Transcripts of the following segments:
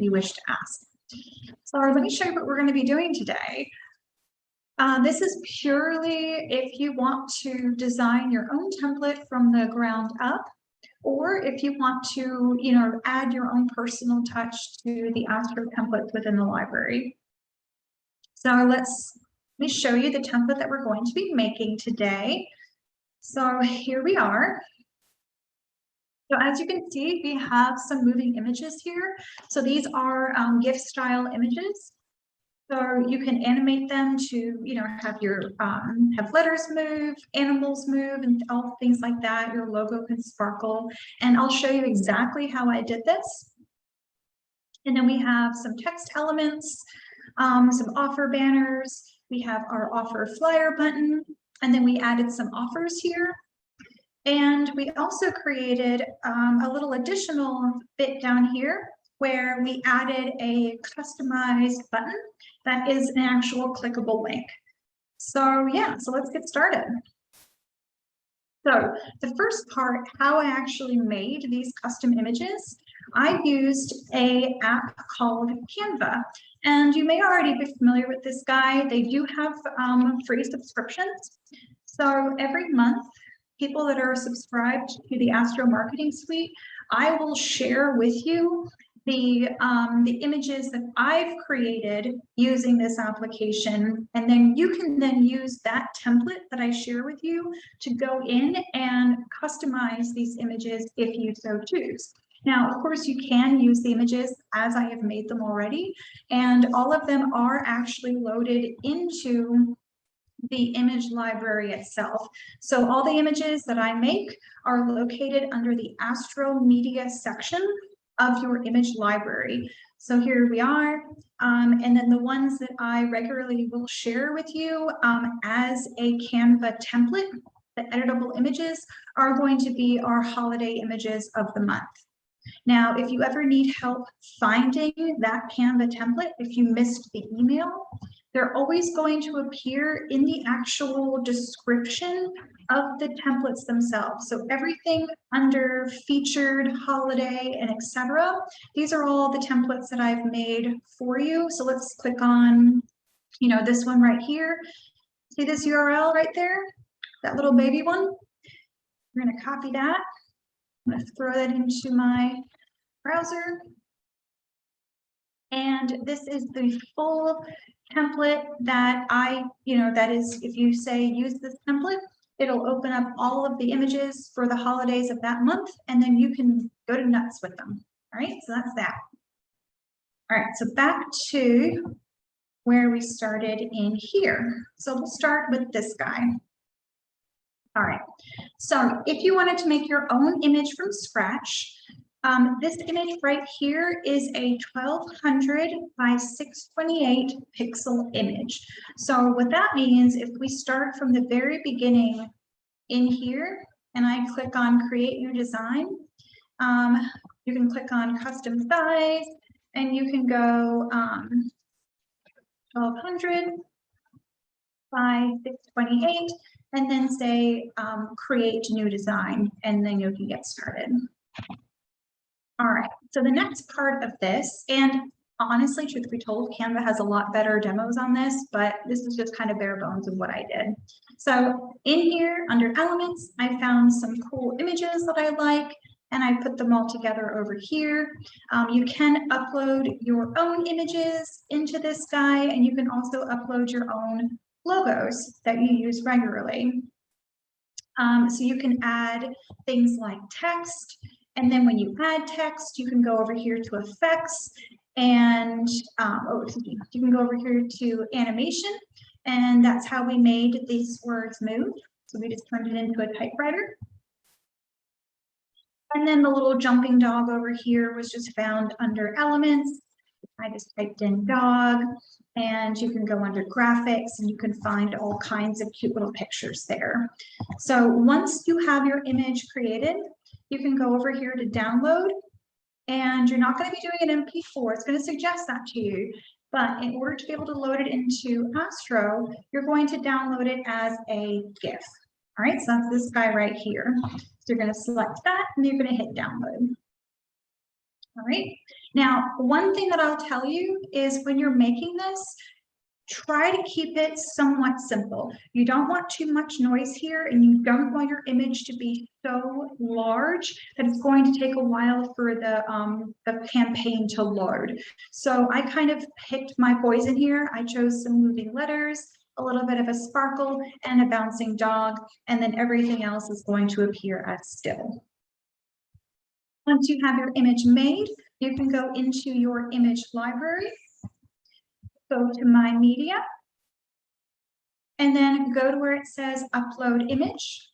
you wish to ask. So let me show you what we're going to be doing today. This is purely if you want to design your own template from the ground up, or if you want to, add your own personal touch to the Astro templates within the library. So let me show you the template that we're going to be making today. So here we are. So as you can see, we have some moving images here. So these are GIF style images. So you can animate them to, have your have letters move, animals move, and all things like that. Your logo can sparkle. And I'll show you exactly how I did this. And then we have some text elements, some offer banners. We have our offer flyer button, and then we added some offers here. And we also created a little additional bit down here where we added a customized button that is an actual clickable link. So yeah, so let's get started. So the first part, how I actually made these custom images, I used an app called Canva. And you may already be familiar with this guy. They do have free subscriptions. So every month, people that are subscribed to the Astro Marketing Suite, I will share with you the images that I've created using this application, and then you can then use that template that I share with you to go in and customize these images if you so choose. Now, of course, you can use the images as I have made them already, and all of them are actually loaded into the image library itself. So all the images that I make are located under the Astro Media section of your image library. So here we are. And then the ones that I regularly will share with you as a Canva template, the editable images, are going to be our holiday images of the month. Now, if you ever need help finding that Canva template, if you missed the email, they're always going to appear in the actual description of the templates themselves. So everything under featured, holiday, and etc. These are all the templates that I've made for you. So let's click on, this one right here. See this URL right there? That little baby one? We're going to copy that. I'm going to throw that into my browser. And this is the full template that that is, if you say use this template, it'll open up all of the images for the holidays of that month, and then you can go to nuts with them. All right, so that's that. All right, so back to where we started in here. So we'll start with this guy. All right, so if you wanted to make your own image from scratch, this image right here is a 1200 by 628 pixel image. So what that means, if we start from the very beginning in here and I click on create new design, you can click on custom size and you can go 1200 by 628 and then say create new design, and then you can get started. All right, so the next part of this, and honestly, truth be told, Canva has a lot better demos on this, but this is just kind of bare bones of what I did. So in here, under elements, I found some cool images that I like, and I put them all together over here. You can upload your own images into this guy, and you can also upload your own logos that you use regularly. So you can add things like text. And then when you add text, you can go over here to effects and, you can go over here to animation, and that's how we made these words move. So we just turned it into a typewriter. And then the little jumping dog over here was just found under elements. I just typed in dog, and you can go under graphics and you can find all kinds of cute little pictures there. So once you have your image created, you can go over here to download, and you're not going to be doing an MP4. It's going to suggest that to you. But in order to be able to load it into Astro, you're going to download it as a GIF. All right, so that's this guy right here. So you're going to select that and you're going to hit download. All right, Now, one thing that I'll tell you is when you're making this, try to keep it somewhat simple. You don't want too much noise here, and you don't want your image to be so large that it's going to take a while for the campaign to load. So I kind of picked my poison here. I chose some moving letters, a little bit of a sparkle, and a bouncing dog, and then everything else is going to appear as still. Once you have your image made, you can go into your image library. Go to My Media, and then go to where it says Upload Image.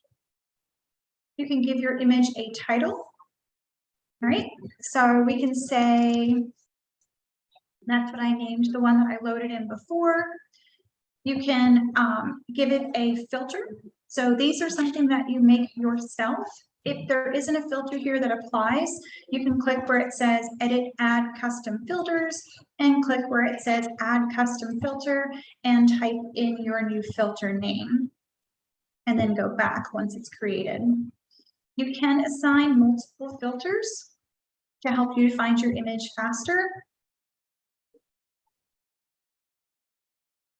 You can give your image a title. All right, so we can say, that's what I named the one that I loaded in before. You can give it a filter. So these are something that you make yourself. If there isn't a filter here that applies, you can click where it says Edit, Add Custom Filters, and click where it says Add Custom Filter and type in your new filter name, and then go back once it's created. You can assign multiple filters to help you find your image faster.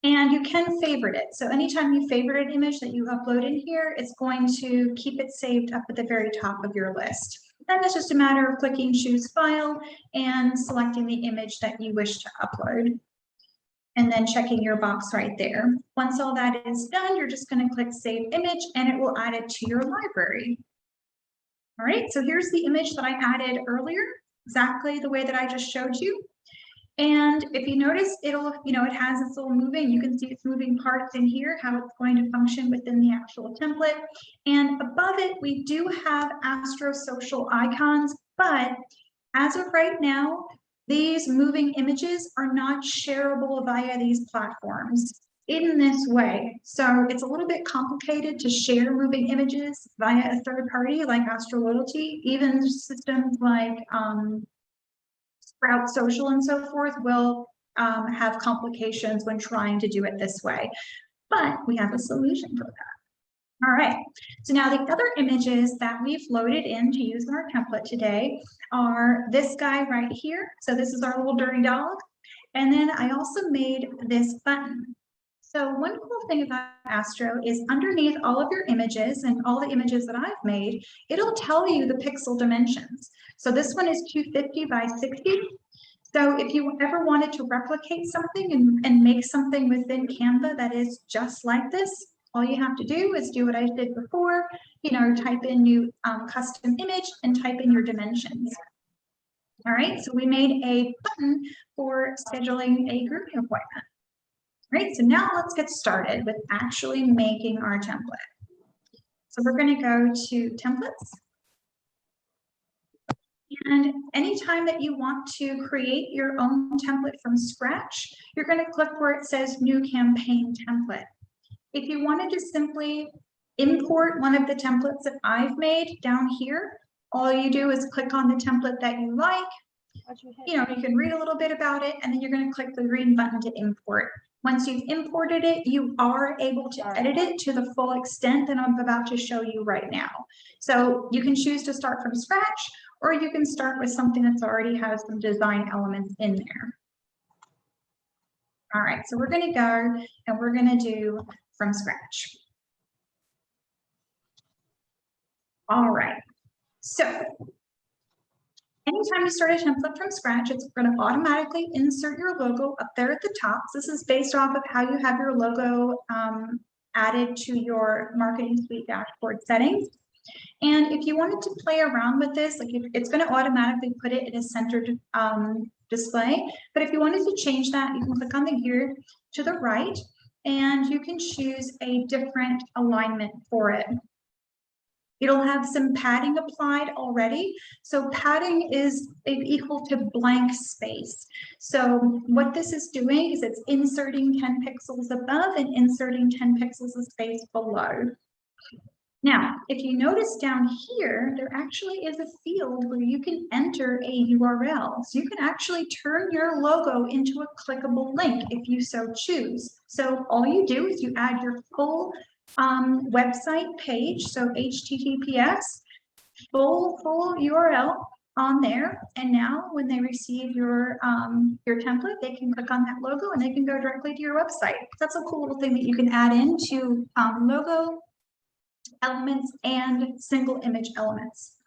And you can favorite it. So anytime you favorite an image that you upload in here, it's going to keep it saved up at the very top of your list. Then it's just a matter of clicking Choose File and selecting the image that you wish to upload, and then checking your box right there. Once all that is done, you're just going to click Save Image, and it will add it to your library. All right, so here's the image that I added earlier, exactly the way that I just showed you. And if you notice, it'll, it has its little moving, you can see its moving parts in here, how it's going to function within the actual template. And above it, we do have Astro social icons, but as of right now, these moving images are not shareable via these platforms in this way. So it's a little bit complicated to share moving images via a third party like Astro Loyalty. Even systems like Sprout Social and so forth will have complications when trying to do it this way, but we have a solution for that. All right, so now the other images that we've loaded in to use in our template today are this guy right here. So this is our little dirty dog. And then I also made this button. So one cool thing about Astro is underneath all of your images and all the images that I've made, it'll tell you the pixel dimensions. So this one is 250 by 60. So if you ever wanted to replicate something and make something within Canva that is just like this, all you have to do is do what I did before, type in new custom image and type in your dimensions. All right, so we made a button for scheduling a grooming appointment. All right, so now let's get started with actually making our template. So we're going to go to Templates. And anytime that you want to create your own template from scratch, you're going to click where it says New Campaign Template. If you wanted to simply import one of the templates that I've made down here, all you do is click on the template that you like. You can read a little bit about it, and then you're going to click the green button to import. Once you've imported it, you are able to edit it to the full extent that I'm about to show you right now. So you can choose to start from scratch, or you can start with something that's already has some design elements in there. All right, so we're going to go and we're going to do from scratch. All right, so anytime you start a template from scratch, it's going to automatically insert your logo up there at the top. So this is based off of how you have your logo added to your Marketing Suite dashboard settings. And if you wanted to play around with this, like it's going to automatically put it in a centered display. But if you wanted to change that, you can click on the gear to the right and you can choose a different alignment for it. It'll have some padding applied already. So padding is equal to blank space. So what this is doing is it's inserting 10 pixels above and inserting 10 pixels of space below. Now, if you notice down here, there actually is a field where you can enter a URL. So you can actually turn your logo into a clickable link if you so choose. So all you do is you add your full website page, so HTTPS, full URL, on there. And now when they receive your template, they can click on that logo and they can go directly to your website. That's a cool little thing that you can add into logo elements and single image elements.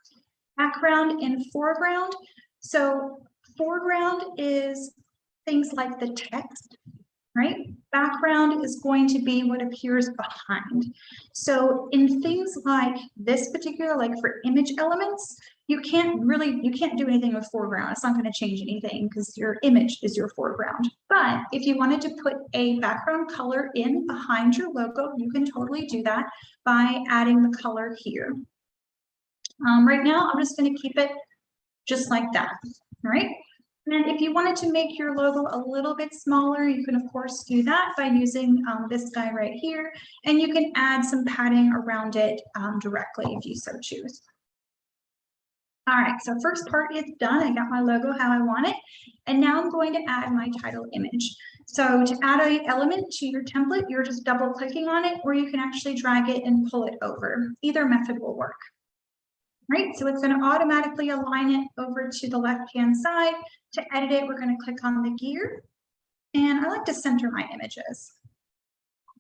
Background and foreground. So foreground is things like the text, right? Background is going to be what appears behind. So in things like this particular, like for image elements, you can't do anything with foreground. It's not going to change anything because your image is your foreground. But if you wanted to put a background color in behind your logo, you can totally do that by adding the color here. Right now, I'm just going to keep it just like that, right? And if you wanted to make your logo a little bit smaller, you can of course do that by using this guy right here, and you can add some padding around it directly if you so choose. All right, so first part is done. I got my logo how I want it, and now I'm going to add my title image. So to add an element to your template, you're just double clicking on it, or you can actually drag it and pull it over. Either method will work. Right, so it's going to automatically align it over to the left-hand side. To edit it, we're going to click on the gear, and I like to center my images.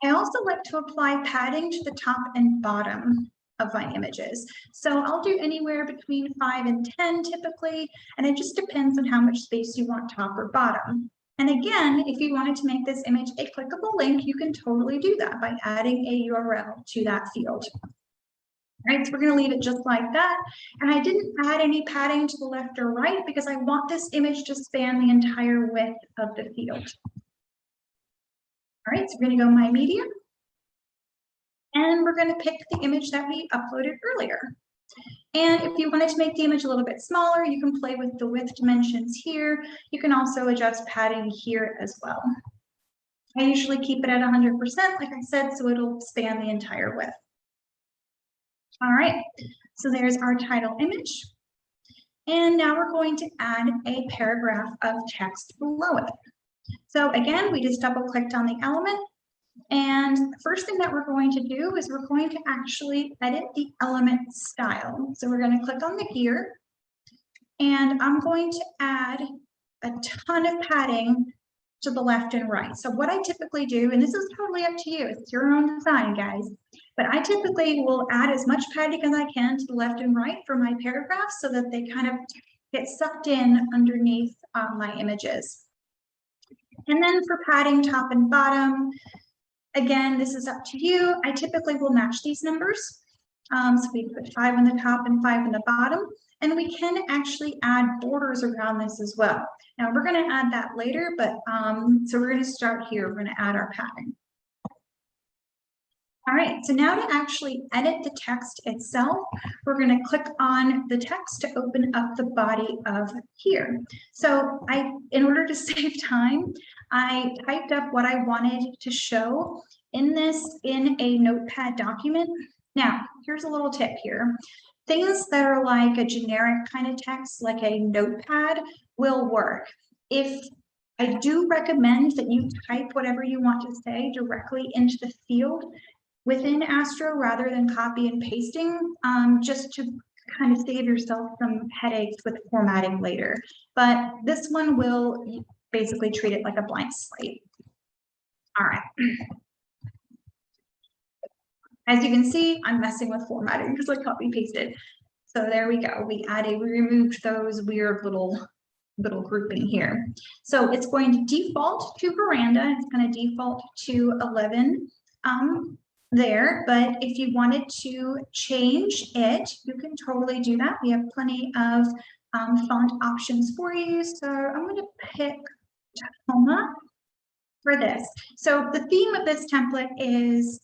I also like to apply padding to the top and bottom of my images. So I'll do anywhere between 5 and 10 typically, and it just depends on how much space you want top or bottom. And again, if you wanted to make this image a clickable link, you can totally do that by adding a URL to that field. Right, so we're going to leave it just like that. And I didn't add any padding to the left or right because I want this image to span the entire width of the field. All right, so we're going to go My Media. And we're going to pick the image that we uploaded earlier. And if you wanted to make the image a little bit smaller, you can play with the width dimensions here. You can also adjust padding here as well. I usually keep it at 100%, like I said, so it'll span the entire width. All right, so there's our title image. And now we're going to add a paragraph of text below it. So again, we just double clicked on the element. And the first thing that we're going to do is we're going to actually edit the element style. So we're going to click on the gear. And I'm going to add a ton of padding to the left and right. So what I typically do, and this is totally up to you, it's your own design, guys, but I typically will add as much padding as I can to the left and right for my paragraphs so that they kind of get sucked in underneath my images. And then for padding top and bottom, again, this is up to you. I typically will match these numbers. So we put 5 on the top and 5 on the bottom. And we can actually add borders around this as well. Now we're going to add that later, but so we're going to start here. We're going to add our padding. All right, so now to actually edit the text itself, we're going to click on the text to open up the body of here. So in order to save time, I typed up what I wanted to show in a notepad document. Now, here's a little tip here. Things that are like a generic kind of text, like a notepad, will work. I do recommend that you type whatever you want to say directly into the field within Astro rather than copy and pasting, just to kind of save yourself some headaches with formatting later. But this one will basically treat it like a blank slate. All right. As you can see, I'm messing with formatting because I copy pasted. So there we go. We removed those weird little grouping here. So it's going to default to veranda. It's going to default to 11 there. But if you wanted to change it, you can totally do that. We have plenty of font options for you. So I'm going to pick Tacoma for this. So the theme of this template is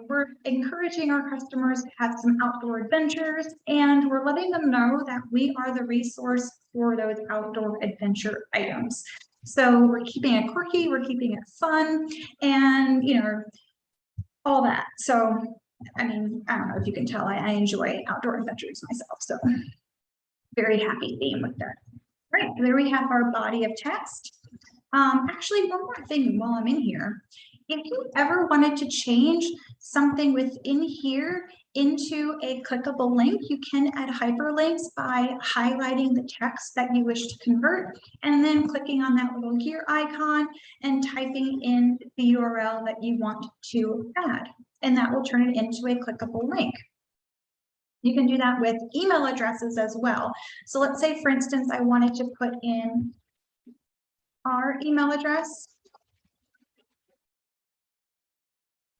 we're encouraging our customers to have some outdoor adventures, and we're letting them know that we are the resource for those outdoor adventure items. So we're keeping it quirky, we're keeping it fun, and all that. So I mean, I don't know if you can tell, I enjoy outdoor adventures myself, so very happy theme with that. Right, there we have our body of text. Actually, one more thing while I'm in here. If you ever wanted to change something within here into a clickable link, you can add hyperlinks by highlighting the text that you wish to convert and then clicking on that little gear icon and typing in the URL that you want to add, and that will turn it into a clickable link. You can do that with email addresses as well. So let's say, for instance, I wanted to put in our email address.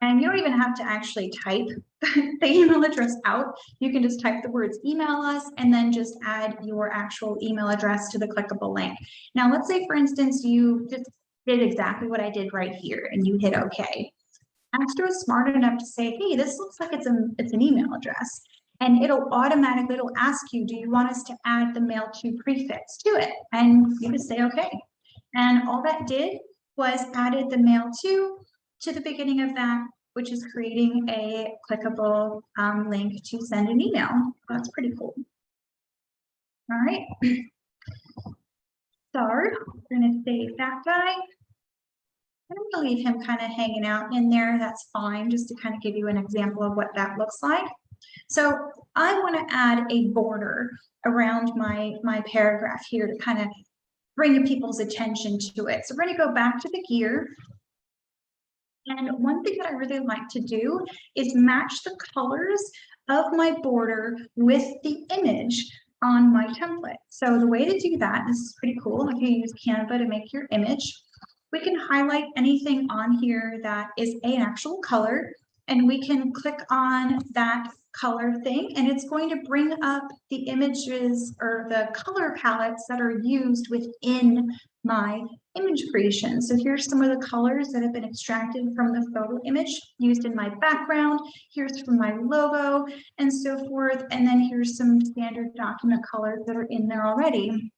And you don't even have to actually type the email address out. You can just type the words email us and then just add your actual email address to the clickable link. Now, let's say, for instance, you just did exactly what I did right here and you hit OK. Astro is smart enough to say, hey, this looks like it's an email address. And it'll ask you, do you want us to add the mail to prefix to it? And you just say OK. And all that did was added the mail to the beginning of that, which is creating a clickable link to send an email. That's pretty cool. All right. So we're going to save that guy. I'm going to leave him kind of hanging out in there. That's fine, just to kind of give you an example of what that looks like. So I want to add a border around my paragraph here to kind of bring people's attention to it. So we're going to go back to the gear. And one thing that I really like to do is match the colors of my border with the image on my template. So the way to do that, this is pretty cool. You can use Canva to make your image. We can highlight anything on here that is an actual color, and we can click on that color thing, and it's going to bring up the images or the color palettes that are used within my image creation. So here's some of the colors that have been extracted from the photo image used in my background. Here's from my logo and so forth. And then here's some standard document colors that are in there already.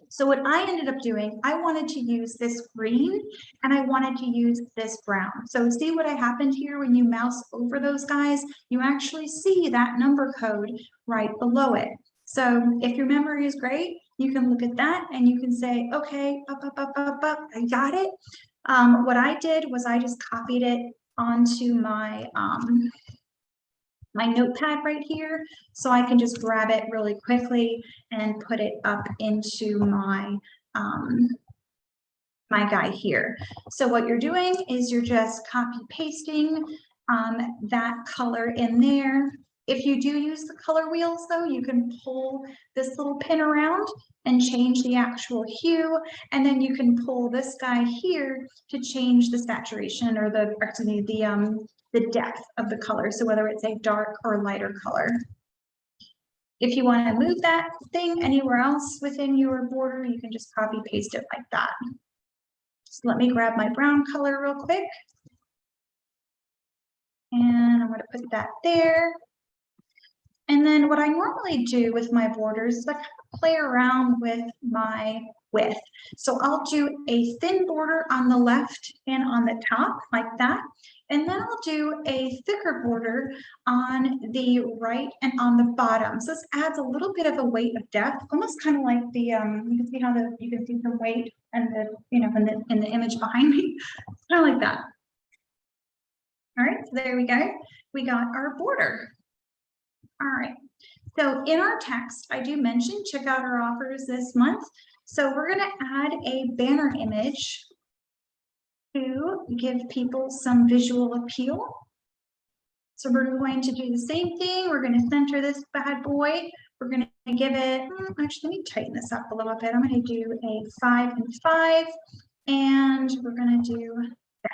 So what I ended up doing, I wanted to use this green and I wanted to use this brown. So see what happened here when you mouse over those guys, you actually see that number code right below it. So if your memory is great, you can look at that and you can say, okay, up, I got it. What I did was I just copied it onto my my notepad right here, so I can just grab it really quickly and put it up into my my guy here. So what you're doing is you're just copy pasting that color in there. If you do use the color wheels though, you can pull this little pin around and change the actual hue, and then you can pull this guy here to change the saturation or the depth of the color, so whether it's a dark or lighter color. If you want to move that thing anywhere else within your border, you can just copy paste it like that. So let me grab my brown color real quick. And I'm going to put that there. And then what I normally do with my borders is I kind of play around with my width. So I'll do a thin border on the left and on the top like that. And then I'll do a thicker border on the right and on the bottom. So this adds a little bit of a weight of depth, almost kind of like the, you can see how you can see the weight and the, in the image behind me, kind of like that. All right, so there we go. We got our border. All right, so in our text, I do mention check out our offers this month. So we're going to add a banner image to give people some visual appeal. So we're going to do the same thing. We're going to center this bad boy. We're going to give it, actually, let me tighten this up a little bit. I'm going to do a 5 and 5, and we're going to do that.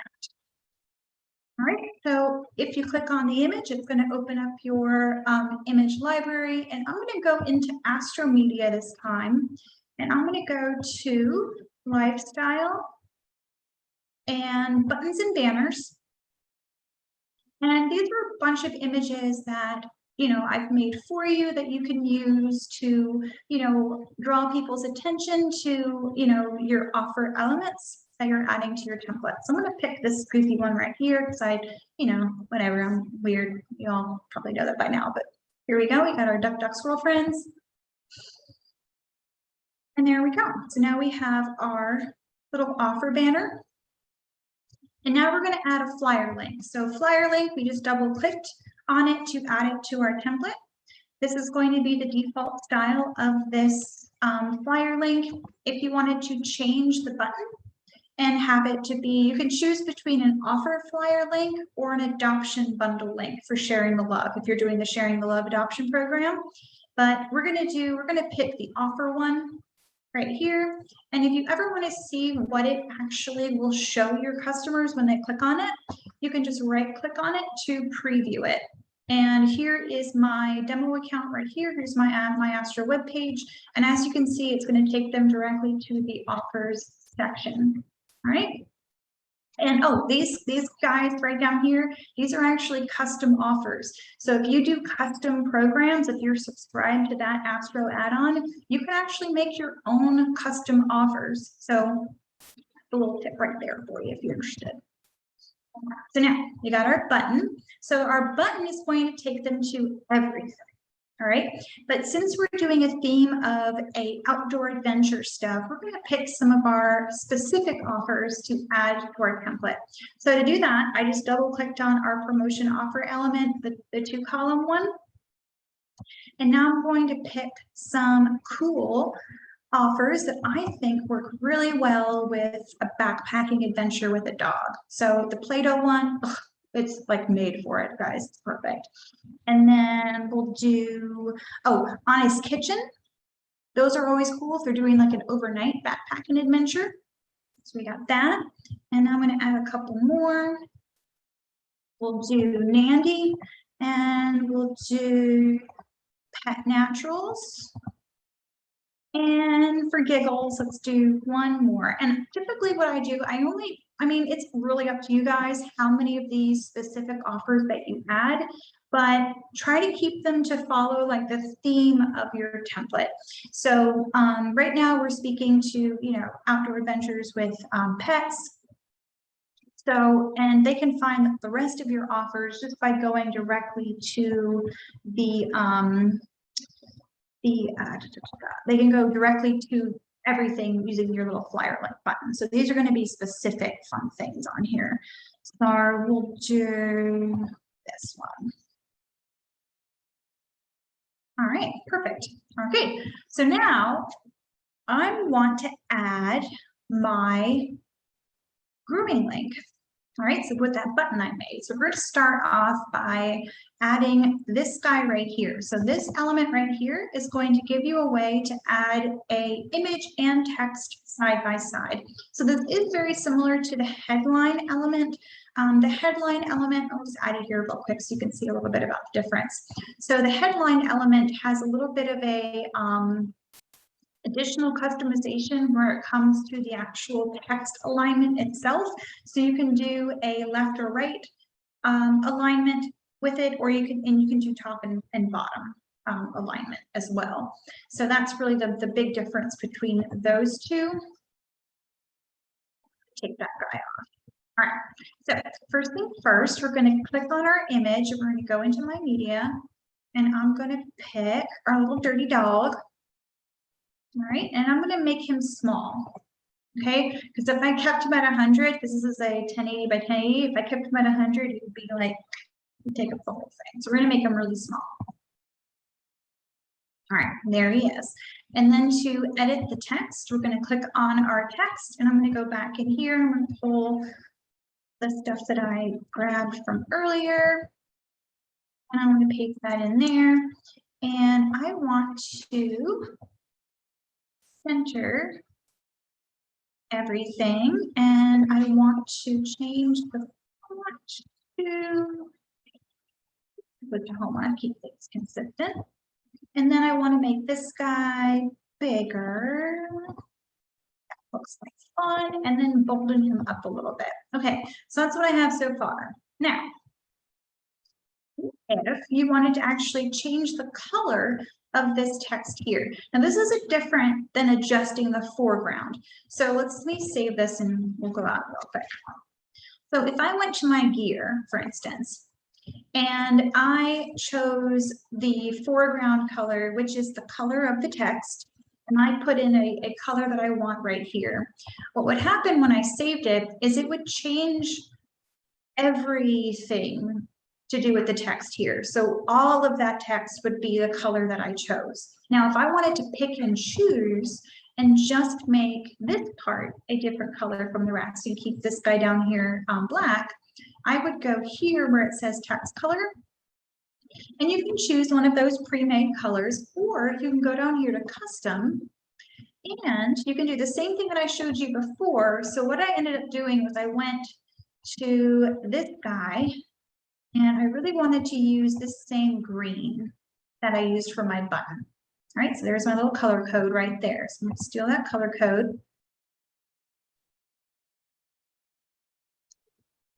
All right, so if you click on the image, it's going to open up your image library, and I'm going to go into Astro Media this time, and I'm going to go to Lifestyle and Buttons and Banners. And these are a bunch of images that, I've made for you that you can use to, draw people's attention to, your offer elements that you're adding to your template. So I'm going to pick this goofy one right here because whatever, I'm weird. You all probably know that by now, but here we go. We got our duck squirrel friends. And there we go. So now we have our little offer banner. And now we're going to add a flyer link. So flyer link, we just double clicked on it to add it to our template. This is going to be the default style of this flyer link. If you wanted to change the button and have it to be, you can choose between an offer flyer link or an adoption bundle link for sharing the love, if you're doing the sharing the love adoption program. But we're going to pick the offer one right here. And if you ever want to see what it actually will show your customers when they click on it, you can just right click on it to preview it. And here is my demo account right here. Here's my Astro web page. And as you can see, it's going to take them directly to the offers section. All right. And oh, these guys right down here, these are actually custom offers. So if you do custom programs, if you're subscribed to that Astro add-on, you can actually make your own custom offers. So a little tip right there for you if you're interested. So now you got our button. So our button is going to take them to everything. All right, but since we're doing a theme of a outdoor adventure stuff, we're going to pick some of our specific offers to add to our template. So to do that, I just double clicked on our promotion offer element, the 2-column one. And now I'm going to pick some cool offers that I think work really well with a backpacking adventure with a dog. So the Play-Doh one, it's like made for it, guys. It's perfect. And then we'll do, oh, Honest Kitchen. Those are always cool if they're doing like an overnight backpacking adventure. So we got that. And I'm going to add a couple more. We'll do Nandy, and we'll do Pet Naturals. And for giggles, let's do one more. And typically what I do, I mean, it's really up to you guys how many of these specific offers that you add, but try to keep them to follow like the theme of your template. So right now we're speaking to, outdoor adventures with pets. So, and they can find the rest of your offers just by going directly to the they can go directly to everything using your little flyer link button. So these are going to be specific fun things on here. So we'll do this one. All right, perfect. Okay, so now I want to add my grooming link. All right, so with that button I made. So we're going to start off by adding this guy right here. So this element right here is going to give you a way to add an image and text side by side. So this is very similar to the headline element. The headline element, I'll just add it here real quick so you can see a little bit about the difference. So the headline element has a little bit of a additional customization where it comes to the actual text alignment itself. So you can do a left or right alignment with it, or you can do top and bottom alignment as well. So that's really the big difference between those two. Take that guy off. All right, so first thing first, we're going to click on our image. We're going to go into my media, and I'm going to pick our little dirty dog. All right, and I'm going to make him small, okay? Because if I kept him at 100, this is a 1080 by 1080. If I kept him at 100, it would be like, take up the whole thing. So we're going to make him really small. All right, there he is. And then to edit the text, we're going to click on our text, and I'm going to go back in here, and I'm going to pull the stuff that I grabbed from earlier, and I'm going to paste that in there. And I want to center everything, and I want to change the font to put to home. I keep things consistent, and then I want to make this guy bigger. That looks like fun, and then bolden him up a little bit. Okay, so that's what I have so far. Now, if you wanted to actually change the color of this text here. Now this is different than adjusting the foreground. So let me save this and we'll go out real quick. So if I went to my gear, for instance, and I chose the foreground color, which is the color of the text, and I put in a color that I want right here. What would happen when I saved it is it would change everything to do with the text here. So all of that text would be the color that I chose. Now, if I wanted to pick and choose and just make this part a different color from the rest and keep this guy down here black, I would go here where it says text color, and you can choose one of those pre-made colors, or you can go down here to custom, and you can do the same thing that I showed you before. So what I ended up doing was I went to this guy, and I really wanted to use this same green that I used for my button. All right, so there's my little color code right there. So I'm going to steal that color code.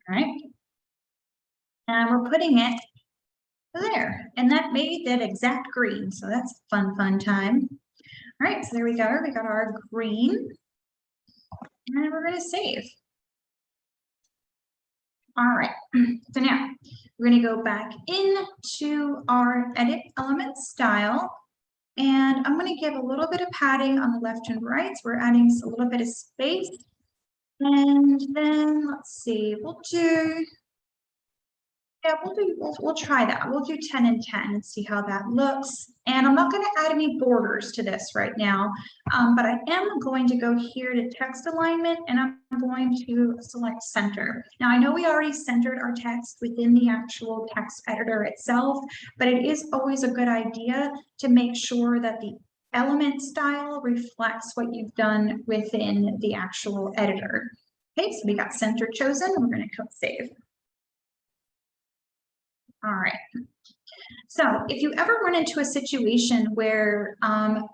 All right, and we're putting it there, and that made that exact green. So that's a fun time. All right, so there we go. We got our green, and we're going to save. All right, so now we're going to go back into our edit element style, and I'm going to give a little bit of padding on the left and right. So we're adding a little bit of space, and then let's see, we'll try that. We'll do 10 and 10 and see how that looks. And I'm not going to add any borders to this right now, but I am going to go here to text alignment, and I'm going to select center. Now, I know we already centered our text within the actual text editor itself, but it is always a good idea to make sure that the element style reflects what you've done within the actual editor. Okay, so we got center chosen. We're going to click save. All right. So if you ever run into a situation where,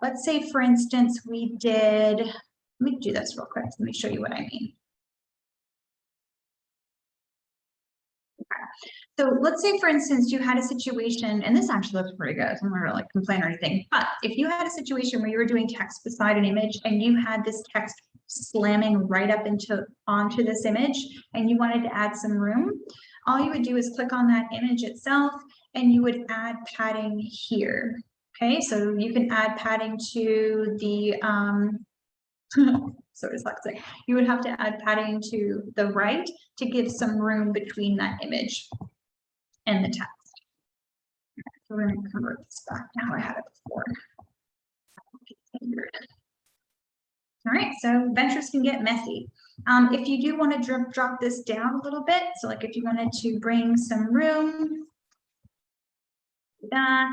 let's say, for instance, let me do this real quick. Let me show you what I mean. Okay. So let's say, for instance, you had a situation, and this actually looks pretty good. I'm not going to like complain or anything, but if you had a situation where you were doing text beside an image and you had this text slamming right up onto this image and you wanted to add some room, all you would do is click on that image itself and you would add padding here. Okay, so you can add padding to the, so dyslexic, you would have to add padding to the right to give some room between that image and the text. So we're going to convert this back now. I had it before. All right, so ventures can get messy. If you do want to drop this down a little bit, so like if you wanted to bring some room, that.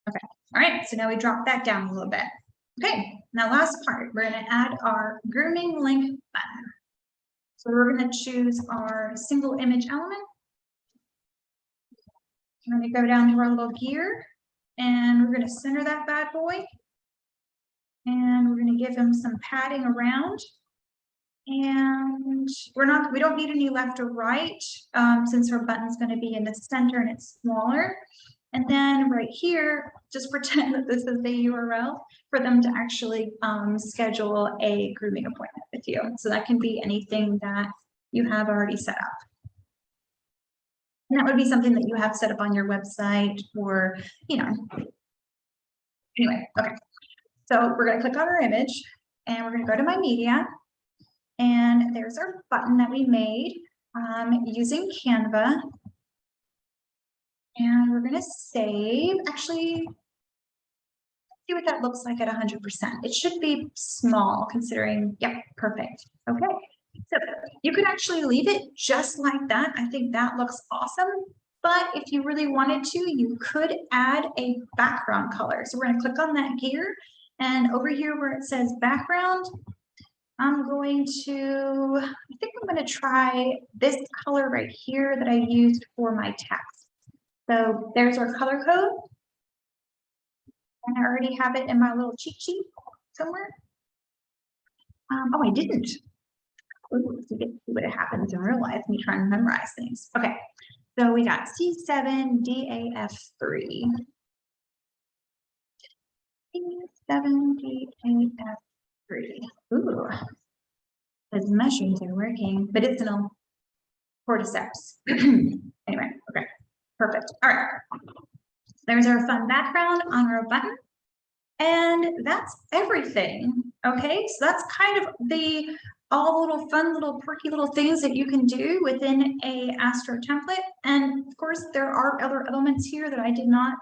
Okay, all right, so now we drop that down a little bit. Okay, now last part, we're going to add our grooming link button. So we're going to choose our single image element. We're going to go down to our little gear, and we're going to center that bad boy. And we're going to give him some padding around. And we don't need any left or right, since our button's going to be in the center and it's smaller. And then right here, just pretend that this is the URL for them to actually schedule a grooming appointment with you. So that can be anything that you have already set up. And that would be something that you have set up on your website, or, anyway, okay. So we're going to click on our image, and we're going to go to my media, and there's our button that we made using Canva. And we're going to save. Actually, see what that looks like at 100%. It should be small considering, yep, perfect. Okay, so you could actually leave it just like that. I think that looks awesome. But if you really wanted to, you could add a background color. So we're going to click on that gear, and over here where it says background, I'm going to try this color right here that I used for my text. So there's our color code. And I already have it in my little cheat sheet somewhere. Oh, I didn't. Ooh, let's see what happens in real life. Me trying to memorize things. Okay, so we got C7DAF3. C7DAF3. Ooh, those mushrooms are working, but it's an cordyceps. Anyway, okay, perfect. All right. There's our fun background on our button. And that's everything. Okay, so that's kind of all the little fun, little perky little things that you can do within a Astro template. And of course, there are other elements here that I did not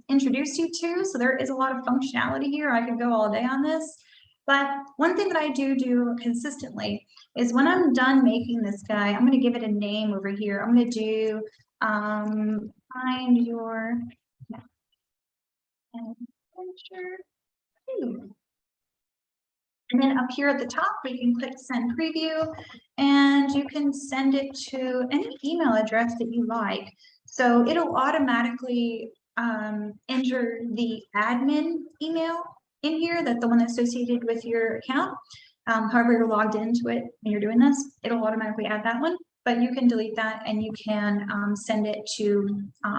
introduce you to. So there is a lot of functionality here. I could go all day on this. But one thing that I do consistently is when I'm done making this guy, I'm going to give it a name over here. I'm going to do find your adventure. And then up here at the top, we can click send preview, and you can send it to any email address that you like. So it'll automatically enter the admin email in here, that's the one associated with your account. However, you're logged into it and you're doing this, it'll automatically add that one, but you can delete that and you can send it to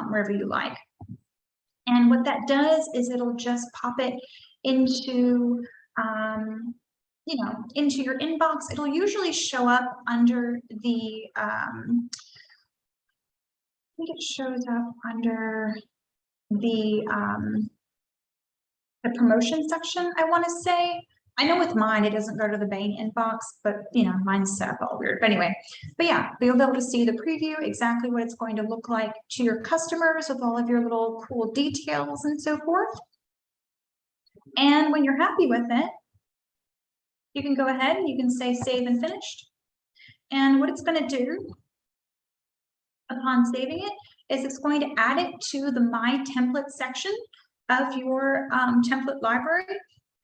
wherever you like. And what that does is it'll just pop it into into your inbox. It'll usually show up under the I think it shows up under the promotion section, I want to say. I know with mine it doesn't go to the main inbox, but mine's set up all weird. But anyway, yeah, you'll be able to see the preview, exactly what it's going to look like to your customers with all of your little cool details and so forth. And when you're happy with it, you can go ahead and you can say save and finished. And what it's going to do upon saving it is it's going to add it to the My Template section of your template library.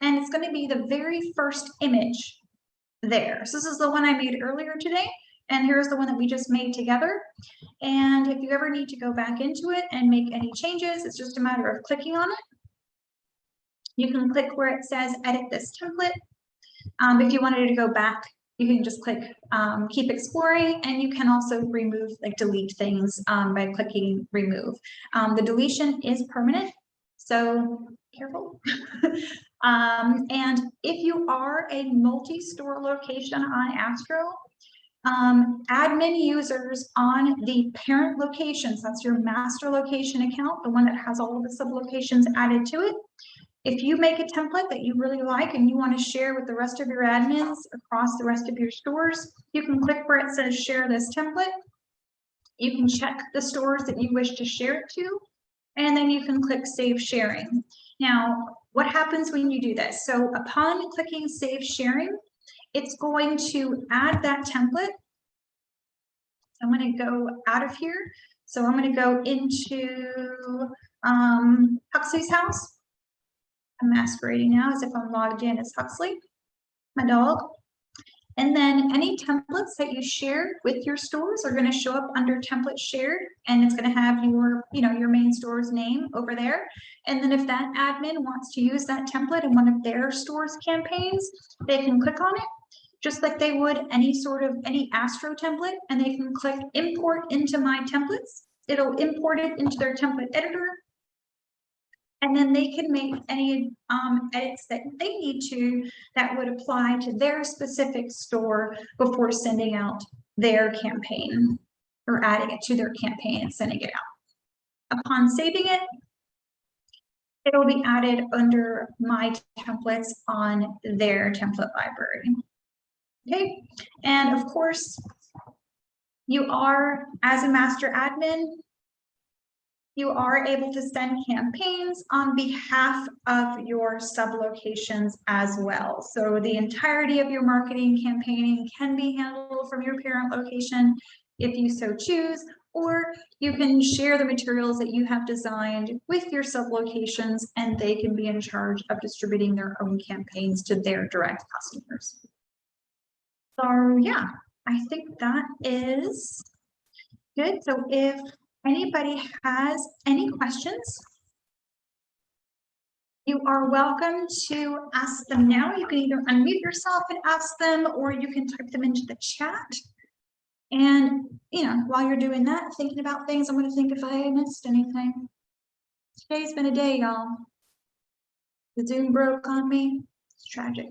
And it's going to be the very first image there. So this is the one I made earlier today. And here's the one that we just made together. And if you ever need to go back into it and make any changes, it's just a matter of clicking on it. You can click where it says edit this template. If you wanted to go back, you can just click keep exploring, and you can also remove, like delete things by clicking remove. The deletion is permanent, so careful. And if you are a multi-store location on Astro, admin users on the parent locations, that's your master location account, the one that has all of the sub-locations added to it. If you make a template that you really like and you want to share with the rest of your admins across the rest of your stores, you can click where it says share this template. You can check the stores that you wish to share it to, and then you can click save sharing. Now, what happens when you do this? So upon clicking save sharing, it's going to add that template. I'm going to go out of here. So I'm going to go into Huxley's house. I'm masquerading now as if I'm logged in as Huxley, my dog. And then any templates that you share with your stores are going to show up under template shared, and it's going to have your, your main store's name over there. And then if that admin wants to use that template in one of their store's campaigns, they can click on it, just like they would any Astro template, and they can click import into My Templates. It'll import it into their template editor. And then they can make any edits that they need to that would apply to their specific store before sending out their campaign or adding it to their campaign and sending it out. Upon saving it, it'll be added under My Templates on their template library. Okay, and of course, you are, as a master admin, you are able to send campaigns on behalf of your sub-locations as well. So the entirety of your marketing campaigning can be handled from your parent location if you so choose, or you can share the materials that you have designed with your sub-locations, and they can be in charge of distributing their own campaigns to their direct customers. So yeah, I think that is good. So if anybody has any questions, you are welcome to ask them now. You can either unmute yourself and ask them, or you can type them into the chat. And, while you're doing that, thinking about things, I'm going to think if I missed anything. Today's been a day, y'all. The Zoom broke on me. It's tragic.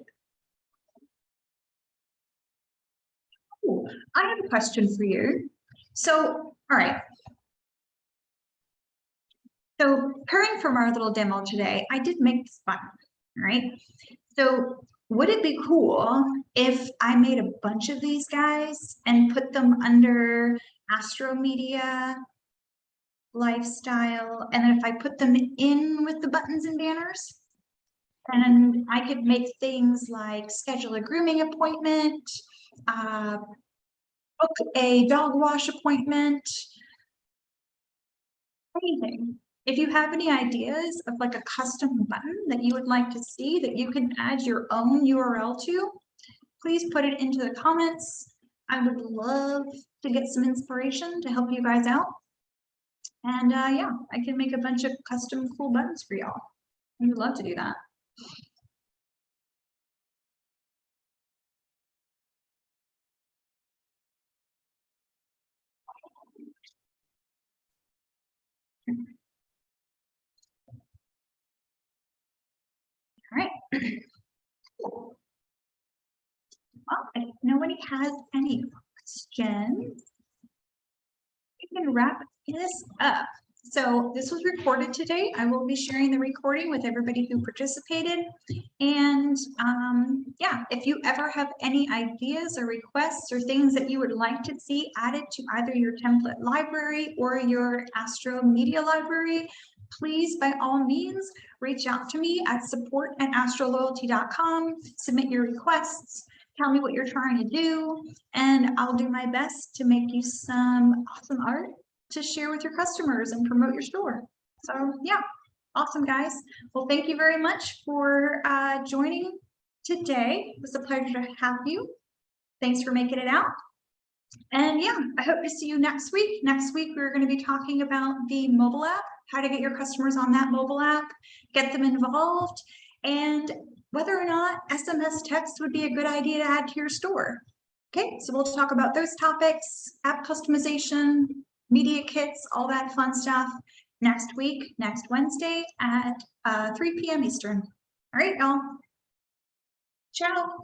Ooh, I have a question for you. So, all right. So pairing from our little demo today, I did make this button, right? So would it be cool if I made a bunch of these guys and put them under Astro Media, Lifestyle, and then if I put them in with the buttons and banners? And I could make things like schedule a grooming appointment, book a dog wash appointment, anything. If you have any ideas of like a custom button that you would like to see that you can add your own URL to, please put it into the comments. I would love to get some inspiration to help you guys out. And yeah, I can make a bunch of custom cool buttons for y'all. I would love to do that. All right. Well, if nobody has any questions, you can wrap this up. So this was recorded today. I will be sharing the recording with everybody who participated. And yeah, if you ever have any ideas or requests or things that you would like to see added to either your template library or your Astro Media library, please, by all means, reach out to me at support@astroloyalty.com, submit your requests, tell me what you're trying to do, and I'll do my best to make you some awesome art to share with your customers and promote your store. So yeah, awesome guys. Well, thank you very much for joining today. It was a pleasure to have you. Thanks for making it out. And yeah, I hope to see you next week. Next week, we're going to be talking about the mobile app, how to get your customers on that mobile app, get them involved, and whether or not SMS text would be a good idea to add to your store. Okay, so we'll talk about those topics, app customization, media kits, all that fun stuff next week, next Wednesday at 3 p.m. Eastern. All right, y'all. Ciao.